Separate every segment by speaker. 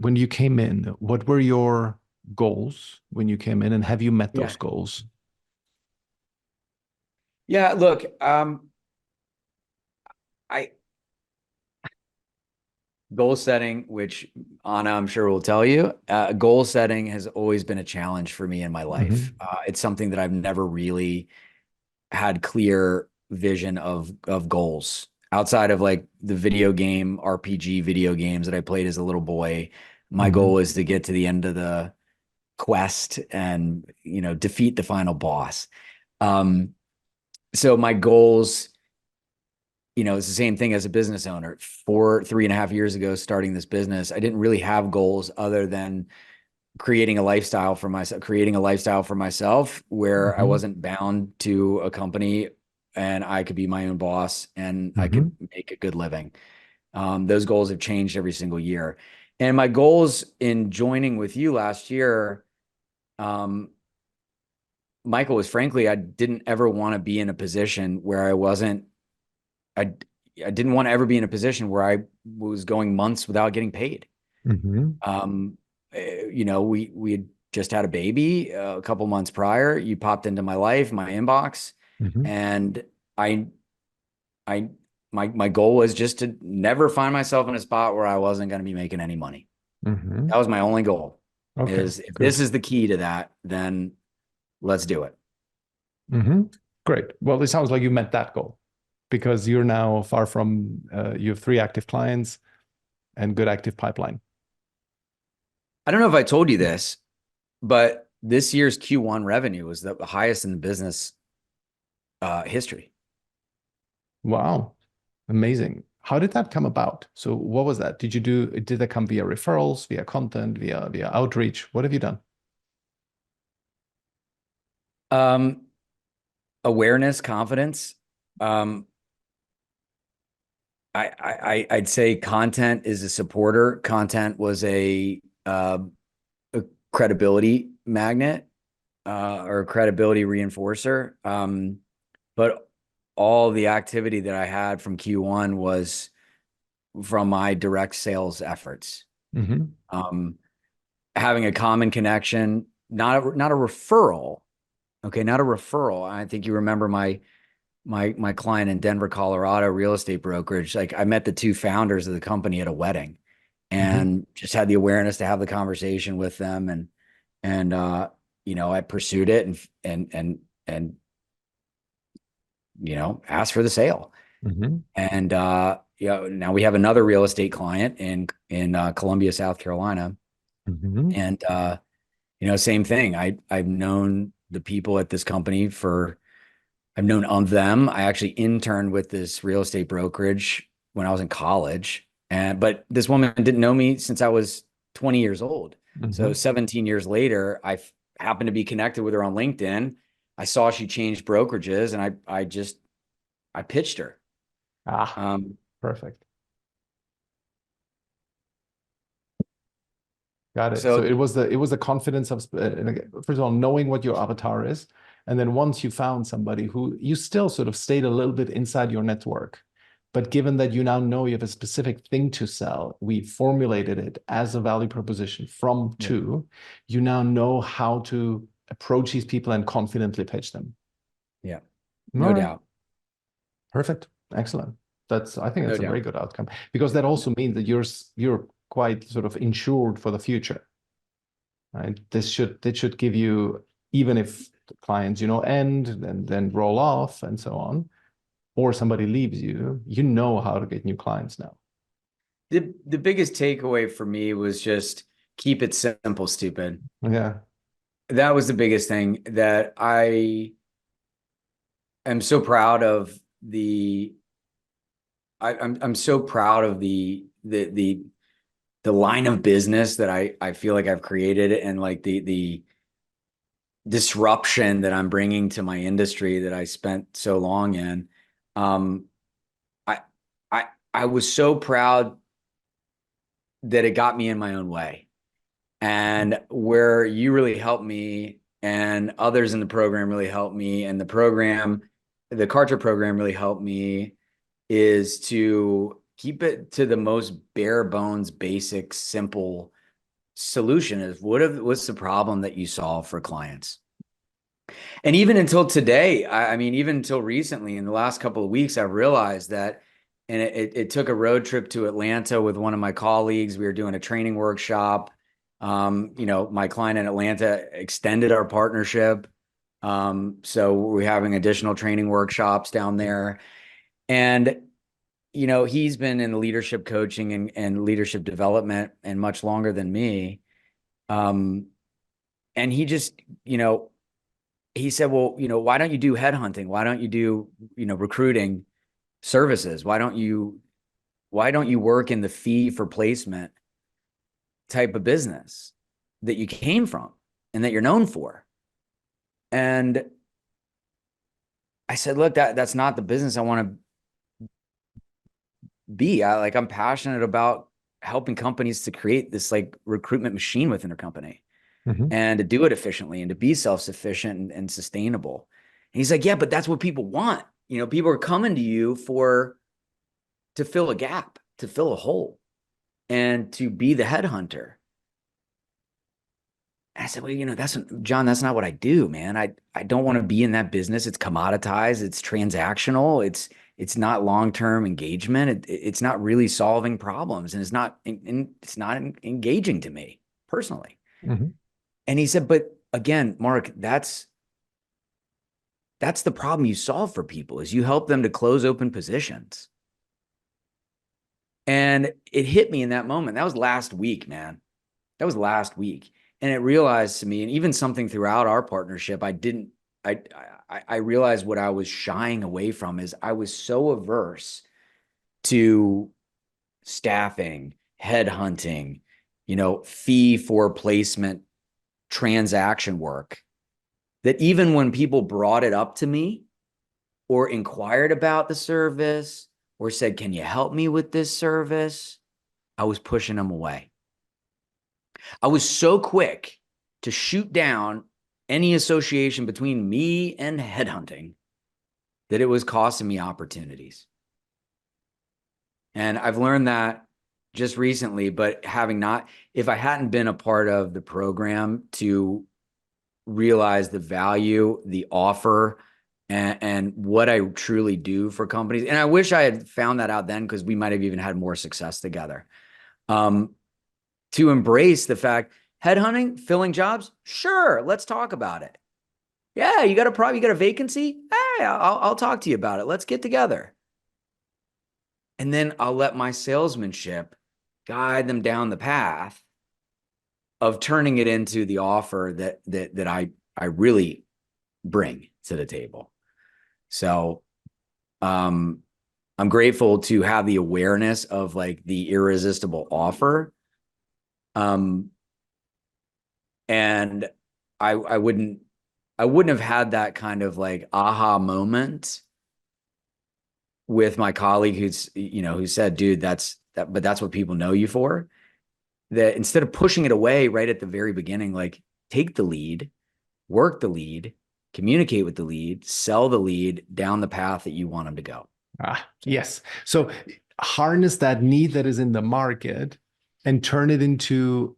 Speaker 1: when you came in, what were your goals when you came in, and have you met those
Speaker 2: Yeah.
Speaker 1: goals?
Speaker 2: Yeah, look, I goal setting, which Anna, I'm sure will tell you, goal setting has always been a challenge for me in my life.
Speaker 1: Hmm.
Speaker 2: It's something that I've never really had clear vision of goals outside of like the video game RPG video games that I played as a little boy. My
Speaker 1: Hmm.
Speaker 2: goal is to get to the end of the quest and defeat the final boss. Um, so my goals, it's the same thing as a business owner. 3.5 years ago, starting this business, I didn't really have goals other than creating a lifestyle for myself where I
Speaker 1: Hmm.
Speaker 2: wasn't bound to a company and I could be my own boss and I could
Speaker 1: Hmm.
Speaker 2: make a good living. Those goals have changed every single year. And my goals in joining with you last year, um, Michael, was frankly, I didn't ever want to be in a position where I, I didn't want to ever be in a position where I was going months without getting paid.
Speaker 1: Hmm.
Speaker 2: Um, we had just had a baby a couple months prior. You popped into my life, my inbox,
Speaker 1: Hmm.
Speaker 2: and I, I, my goal was just to never find myself in a spot where I wasn't going to be making any money.
Speaker 1: Hmm.
Speaker 2: That was my only goal.
Speaker 1: Okay,
Speaker 2: Is if this
Speaker 1: good.
Speaker 2: is the key to that, then let's do it.
Speaker 1: Hmm. Great. Well, it sounds like you met that goal because you're now far from, you have three active clients and good active pipeline.
Speaker 2: I don't know if I told you this, but this year's Q1 revenue was the highest in the business history.
Speaker 1: Wow. Amazing. How did that come about? So what was that? Did that come via referrals, via content, via outreach? What have you done?
Speaker 2: Um, Awareness, confidence. Um, I'd say content is a supporter. Content was a credibility magnet or a credibility reinforcer. But all the activity that I had from Q1 was from my direct sales efforts.
Speaker 1: Hmm.
Speaker 2: Um, Having a common connection, not a referral. Okay, not a referral. I think you remember my client in Denver, Colorado, real estate brokerage. Like I met the two founders of the company at a wedding
Speaker 1: Hmm.
Speaker 2: and just had the awareness to have the conversation with them and I pursued it and asked for the sale.
Speaker 1: Hmm.
Speaker 2: And now we have another real estate client in Columbia, South Carolina.
Speaker 1: Hmm.
Speaker 2: And same thing. I've known the people at this company for I've known of them. I actually interned with this real estate brokerage when I was in college. But this woman didn't know me since I was 20 years old. So
Speaker 1: Hmm.
Speaker 2: 17 years later, happened to be connected with her on LinkedIn. I saw she changed brokerages and I pitched her.
Speaker 1: Ah,
Speaker 2: Um,
Speaker 1: perfect. Got it. So
Speaker 2: so
Speaker 1: it was the confidence of first of all knowing what your avatar is, and then once you found somebody who you still sort of stayed a little bit inside your network, but given that you now know you have a specific thing to sell, we formulated it as a value proposition from
Speaker 2: yeah,
Speaker 1: two. You now know how to approach these people and confidently pitch them.
Speaker 2: yeah,
Speaker 1: All
Speaker 2: no
Speaker 1: right,
Speaker 2: doubt.
Speaker 1: perfect, excellent. I think
Speaker 2: No
Speaker 1: that's a very
Speaker 2: doubt.
Speaker 1: good outcome because that also means that you're quite sort of insured for the future. Right? This should give you, even if the clients, end and then roll off and so on, or somebody leaves you, you know how to get new clients now.
Speaker 2: The biggest takeaway for me was just keep it simple, stupid.
Speaker 1: Yeah.
Speaker 2: That was the biggest thing that I am so proud of I'm so proud of the line of business that I feel like I've created and like the disruption that I'm bringing to my industry that I spent so long in. Um, I I I was so proud that it got me in my own way. And where you really helped me and others in the program really helped me and the Kartra program really helped me is to keep it to the most bare bones, basic, simple solution is? What's the problem that you solve for clients? And even until today, I mean, even until recently, in the last couple of weeks, I've realized that, and it took a road trip to Atlanta with one of my colleagues. We were doing a training workshop. My client in Atlanta extended our partnership. So we're having additional training workshops down there. And, he's been in leadership coaching and leadership development and much longer than me. And he just, he said, well, why don't you do headhunting? Why don't you do, recruiting services? Why don't you work in the fee for placement type of business that you came from and that you're known for? And I said, look, that's not the business I want to be. I'm passionate about helping companies to create this like recruitment machine within their company. And to do it efficiently and to be self-sufficient and sustainable. And he's like, yeah, but that's what people want. People are coming to you to fill a gap, to fill a hole, and to be the headhunter. And I said, well, John, that's not what I do, man. I don't want to be in that business. It's commoditized. It's transactional. It's not long-term engagement. It's not really solving problems, and it's not engaging to me personally. And he said, but again, Mark, that's the problem you solve for people, is you help them to close open positions. And it hit me in that moment. That was last week, man. That was last week. And it realized to me, and even something throughout our partnership, I realized what I was shying away from is I was so averse to staffing, headhunting, fee for placement, transaction work, that even when people brought it up to me or inquired about the service or said, can you help me with this service, I was pushing them away. I was so quick to shoot down any association between me and headhunting that it was costing me opportunities. And I've learned that just recently, but if I hadn't been a part of the program to realize the value, the offer, and what I truly do for companies, and I wish I had found that out then, because we might have even had more success together. To embrace the fact, headhunting, filling jobs, sure, let's talk about it. Yeah, you got a vacancy? Hey, I'll talk to you about it. Let's get together. And then I'll let my salesmanship guide them down the path of turning it into the offer that I really bring to the table. So I'm grateful to have the awareness of like the irresistible offer. And I wouldn't have had that kind of like aha moment with my colleague who said, dude, but that's what people know you for. That instead of pushing it away right at the very beginning, like take the lead, work the lead, communicate with the lead, sell the lead down the path that you want them to go.
Speaker 1: Yes. So harness that need that is in the market and turn it into,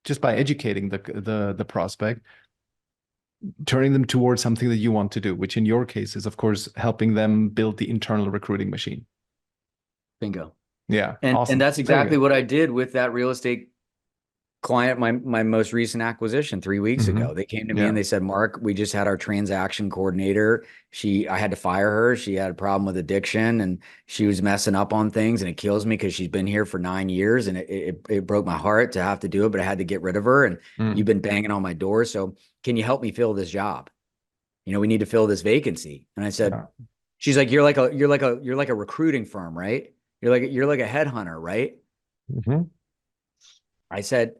Speaker 1: just by educating the prospect, turning them towards something that you want to do, which in your case is, of course, helping them build the internal recruiting machine.
Speaker 2: Bingo.
Speaker 1: Yeah.
Speaker 2: And,
Speaker 1: awesome.
Speaker 2: and that's exactly what I did with that real estate client, my most recent acquisition 3 weeks ago. They came to me and they said, Mark, we just had our transaction coordinator. I had to fire her. She had a problem with addiction and she was messing up on things, and it kills me because she's been here for 9 years, and it broke my heart to have to do it, but I had to get rid of her. And you've been banging on my door. So can you help me fill this job? We need to fill this vacancy. And I said, she's like, you're like a recruiting firm, right? You're like a headhunter, right? I said,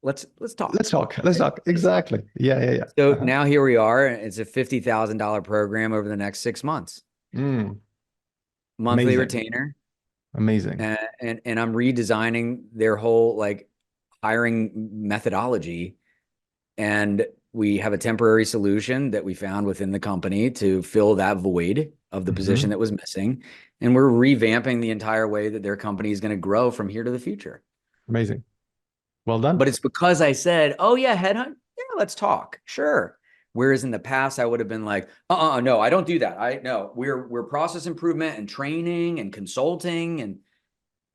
Speaker 2: let's talk.
Speaker 1: Let's talk. Exactly. Yeah.
Speaker 2: So now here we are. It's a $50,000 program over the next 6 months. Monthly
Speaker 1: Amazing.
Speaker 2: retainer.
Speaker 1: Amazing.
Speaker 2: And I'm redesigning their whole like hiring methodology. And we have a temporary solution that we found within the company to fill that void of the position that was missing. And we're revamping the entire way that their company is going to grow from here to the future.
Speaker 1: Amazing. Well done.
Speaker 2: But it's because I said, oh yeah, headhunt. Yeah, let's talk. Sure. Whereas in the past, I would have been like, no, I don't do that. No, we're process improvement and training and consulting.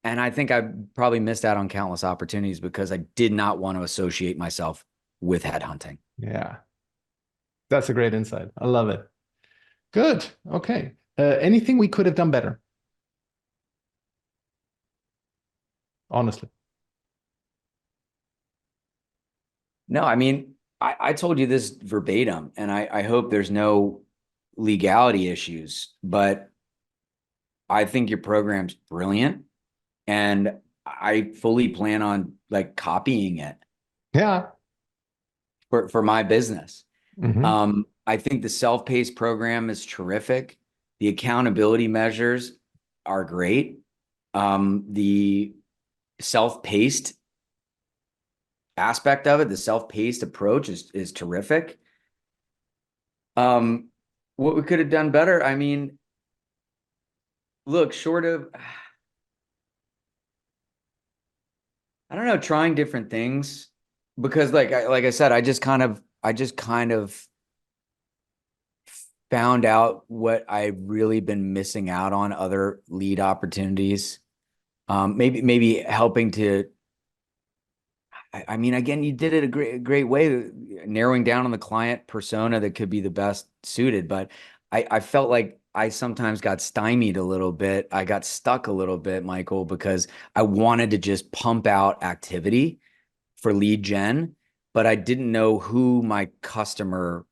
Speaker 2: And I think I probably missed out on countless opportunities because I did not want to associate myself with headhunting.
Speaker 1: Yeah, that's a great insight. I love it. Good. Okay. Anything we could have done better? Honestly.
Speaker 2: No, I mean, I told you this verbatim, and I hope there's no legality issues, but I think your program's brilliant, and I fully plan on like copying it
Speaker 1: Yeah.
Speaker 2: for my business.
Speaker 1: Hmm.
Speaker 2: I think the self-paced program is terrific. The accountability measures are great. The self-paced aspect of it, the self-paced approach is terrific. Um, what we could have done better, I mean, look, short of, I don't know, trying different things because like I said, I just kind of found out what I've really been missing out on other lead opportunities. Maybe helping to, I mean, again, you did it a great way, narrowing down on the client persona that could be the best suited. But I felt like I sometimes got stymied a little bit. I got stuck a little bit, Michael, because I wanted to just pump out activity for lead gen, but I didn't know who my customer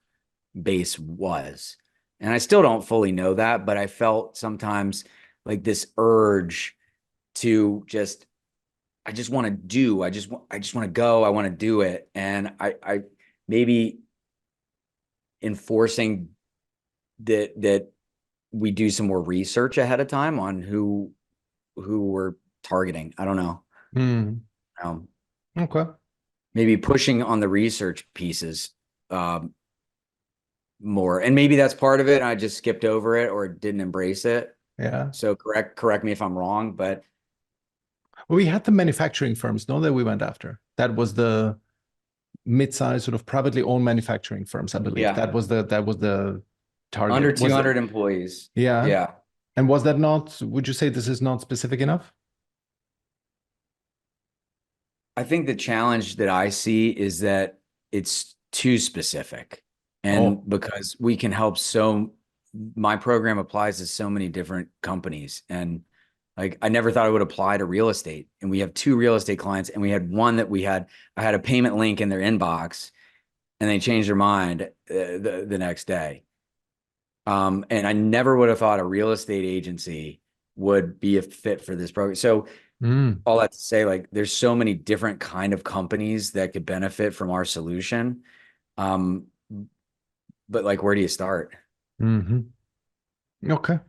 Speaker 2: base was. And I still don't fully know that, but I felt sometimes like this urge to just I just want to do. I just want to go. I want to do it. And I maybe enforcing that we do some more research ahead of time on who we're targeting. I don't know.
Speaker 1: Mm.
Speaker 2: Um,
Speaker 1: Okay.
Speaker 2: maybe pushing on the research pieces um, more. And maybe that's part of it. And I just skipped over it or didn't embrace it.
Speaker 1: Yeah.
Speaker 2: So correct me if I'm wrong, but
Speaker 1: Well, we had the manufacturing firms, no, that we went after. That was the mid-sized sort of privately owned manufacturing firms, I believe.
Speaker 2: yeah,
Speaker 1: That was the
Speaker 2: under
Speaker 1: target. Was it?
Speaker 2: 200 employees.
Speaker 1: Yeah.
Speaker 2: Yeah.
Speaker 1: And was that not, would you say this is not specific enough?
Speaker 2: I think the challenge that I see is that it's too specific.
Speaker 1: Oh,
Speaker 2: And because we can help my program applies to so many different companies. And like, I never thought it would apply to real estate. And we have two real estate clients, and we had one that I had a payment link in their inbox and they changed their mind the next day. And I never would have thought a real estate agency would be a fit for this program. So
Speaker 1: mm,
Speaker 2: all that to say, like, there's so many different kind of companies that could benefit from our solution. Um, but like, where do you start?
Speaker 1: hmm. Okay.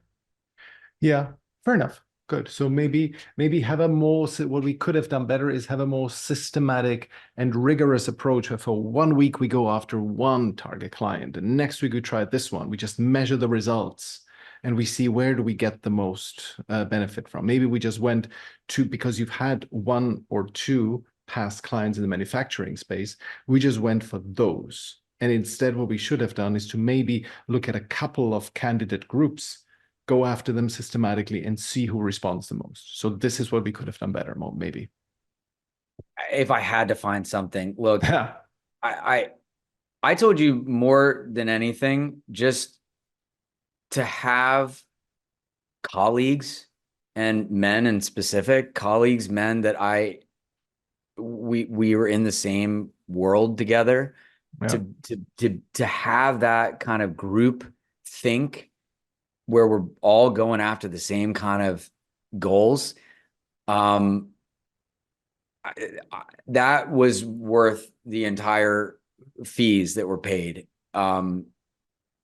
Speaker 1: Yeah, fair enough. Good. So maybe have a more what we could have done better is have a more systematic and rigorous approach where for 1 week we go after one target client, and next week we try this one. We just measure the results and we see where do we get the most benefit from. Maybe we just went to because you've had one or two past clients in the manufacturing space, we just went for those. And instead, what we should have done is to maybe look at a couple of candidate groups, go after them systematically and see who responds the most. So this is what we could have done better, maybe.
Speaker 2: If I had to find something, look,
Speaker 1: Yeah.
Speaker 2: I I told you more than anything, just to have colleagues and men in specific, colleagues, men that we were in the same world together,
Speaker 1: Yeah.
Speaker 2: to have that kind of group think where we're all going after the same kind of goals. Um, that was worth the entire fees that were paid.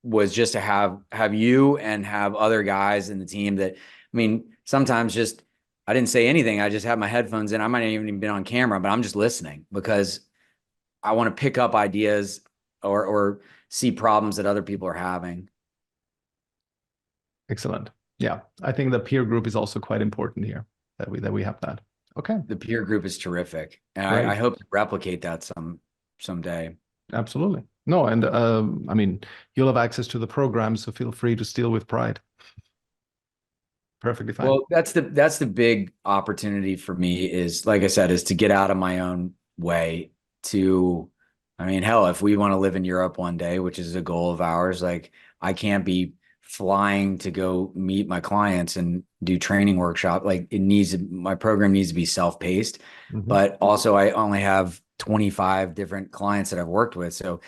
Speaker 2: Was just to have you and have other guys in the team that, I mean, sometimes just I didn't say anything. I just have my headphones in. I might not even been on camera, but I'm just listening because I want to pick up ideas or see problems that other people are having.
Speaker 1: Excellent. Yeah. I think the peer group is also quite important here that we have that. Okay,
Speaker 2: The peer group is terrific. And I
Speaker 1: great.
Speaker 2: hope to replicate that someday.
Speaker 1: Absolutely. No, and I mean, you'll have access to the program, so feel free to steal with pride. Perfectly fine.
Speaker 2: Well, that's the big opportunity for me is, like I said, is to get out of my own way to, I mean, hell, if we want to live in Europe one day, which is a goal of ours, like I can't be flying to go meet my clients and do training workshop. Like my program needs to be self-paced,
Speaker 1: Mhm.
Speaker 2: but also I only have 25 different clients that I've worked with. So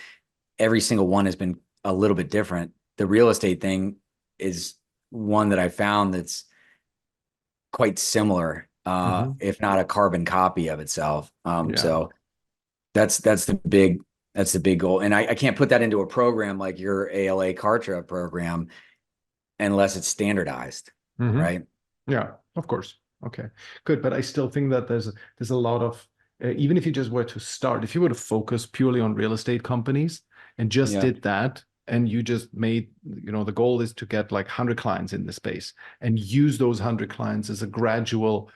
Speaker 2: every single one has been a little bit different. The real estate thing is one that I found that's quite similar,
Speaker 1: Mhm.
Speaker 2: if not a carbon copy of itself.
Speaker 1: Yeah.
Speaker 2: So that's the big goal. And I can't put that into a program like your ALA Kartra program unless it's standardized,
Speaker 1: Mhm.
Speaker 2: right?
Speaker 1: Yeah, of course. Okay, good. But I still think that there's a lot of even if you just were to start, if you were to focus purely on real estate companies and just
Speaker 2: Yeah.
Speaker 1: did that, and you just made, the goal is to get like 100 clients in the space and use those 100 clients as a gradual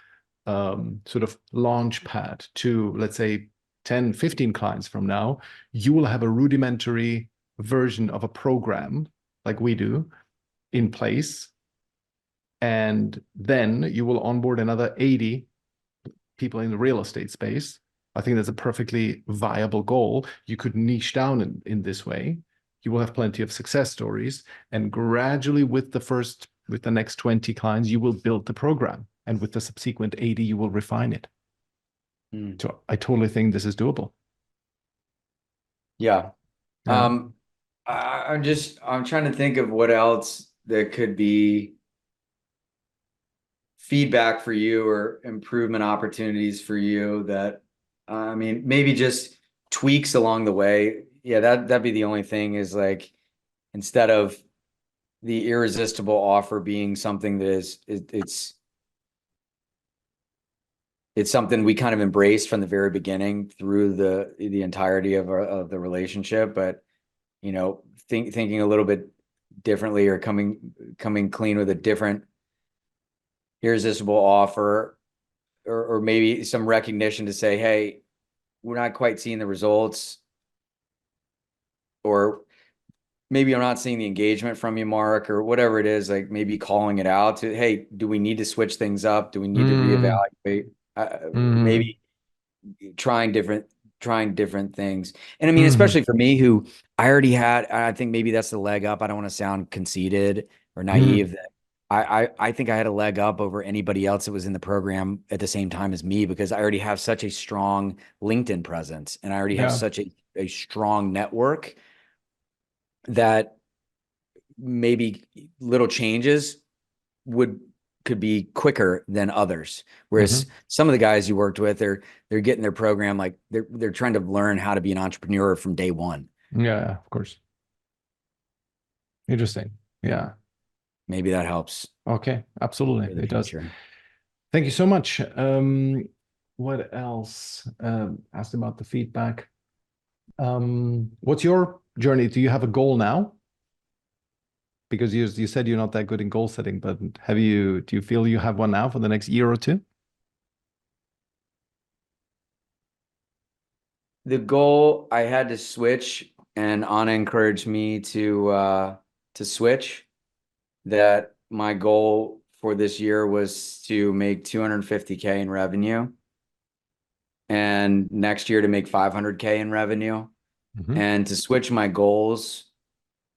Speaker 1: sort of launch pad to, let's say, 10, 15 clients from now, you will have a rudimentary version of a program like we do in place, and then you will onboard another 80 people in the real estate space. I think that's a perfectly viable goal. You could niche down in this way. You will have plenty of success stories, and gradually with the next 20 clients, you will build the program. And with the subsequent 80, you will refine it.
Speaker 2: Mm.
Speaker 1: So I totally think this is doable.
Speaker 2: Yeah.
Speaker 1: Yeah.
Speaker 2: I'm trying to think of what else that could be feedback for you or improvement opportunities for you that, I mean, maybe just tweaks along the way. Yeah, that'd be the only thing is like, instead of the irresistible offer being something that it's something we kind of embraced from the very beginning through the entirety of the relationship, but thinking a little bit differently or coming clean with a different irresistible offer, or maybe some recognition to say, hey, we're not quite seeing the results, or maybe I'm not seeing the engagement from you, Mark, or whatever it is, like maybe calling it out to, hey, do we need to switch things up? Do we need to
Speaker 1: Mm,
Speaker 2: reevaluate?
Speaker 1: mm,
Speaker 2: Maybe trying different things. And I mean,
Speaker 1: mm,
Speaker 2: especially for me, who I think maybe that's the leg up. I don't want to sound conceited or
Speaker 1: mm.
Speaker 2: naive. That I think I had a leg up over anybody else that was in the program at the same time as me, because I already have such a strong LinkedIn presence and I already have
Speaker 1: Yeah.
Speaker 2: such a strong network that maybe little changes would could be quicker than others. Whereas
Speaker 1: Hmm.
Speaker 2: some of the guys you worked with, they're getting their program, like they're trying to learn how to be an entrepreneur from day one.
Speaker 1: Yeah, of course. Interesting. Yeah.
Speaker 2: Maybe that helps
Speaker 1: Okay. Absolutely.
Speaker 2: for the
Speaker 1: It does.
Speaker 2: future.
Speaker 1: Thank you so much. What else? Asked about the feedback. What's your journey? Do you have a goal now? Because you said you're not that good in goal setting, but do you feel you have one now for the next year or two?
Speaker 2: The goal, I had to switch, and Anna encouraged me to switch. That my goal for this year was to make 250K in revenue, and next year to make 500K in revenue,
Speaker 1: Hmm.
Speaker 2: and to switch my goals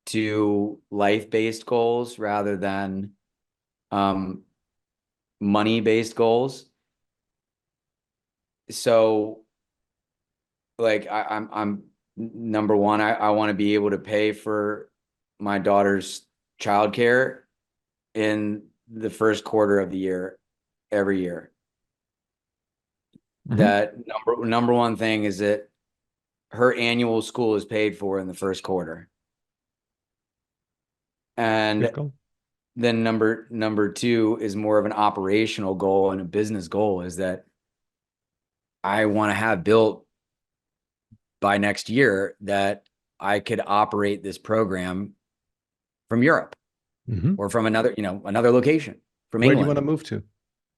Speaker 2: to life-based goals rather than um, money-based goals. So, like, I'm number one, I want to be able to pay for my daughter's childcare in the first quarter of the year, every year.
Speaker 1: Hmm.
Speaker 2: That number one thing is that her annual school is paid for in the first quarter.
Speaker 1: Good
Speaker 2: And
Speaker 1: goal.
Speaker 2: then number two is more of an operational goal and a business goal, is that I want to have built by next year that I could operate this program from Europe
Speaker 1: Hmm.
Speaker 2: or from another location, from
Speaker 1: Where do you want
Speaker 2: England.
Speaker 1: to move to?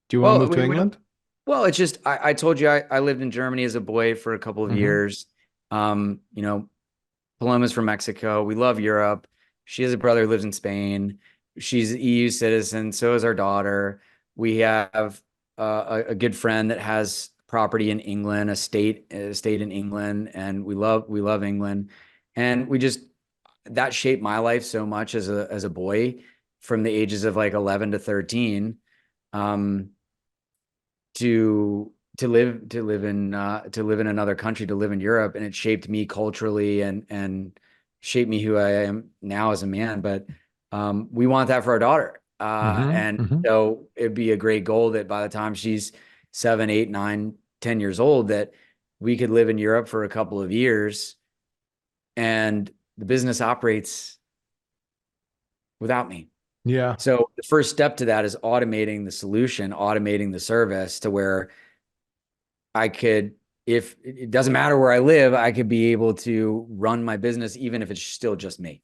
Speaker 1: Do you want to
Speaker 2: Well,
Speaker 1: move to England?
Speaker 2: Well, it's just I told you I lived in Germany as a boy for a couple of
Speaker 1: Hmm.
Speaker 2: years. You know, Paloma's from Mexico. We love Europe. She has a brother who lives in Spain. She's an EU citizen. So is our daughter. We have a good friend that has property in England, a state in England, and we love England. And we just that shaped my life so much as a boy from the ages of like 11 to 13. Um, to live in another country, to live in Europe, and it shaped me culturally and shaped me who I am now as a man. But we want that for our daughter,
Speaker 1: Hmm.
Speaker 2: and
Speaker 1: Hmm.
Speaker 2: so it'd be a great goal that by the time she's 7, 8, 9, 10 years old, that we could live in Europe for a couple of years, and the business operates without me.
Speaker 1: Yeah.
Speaker 2: So the first step to that is automating the solution, automating the service to where I could, if it doesn't matter where I live, I could be able to run my business, even if it's still just me.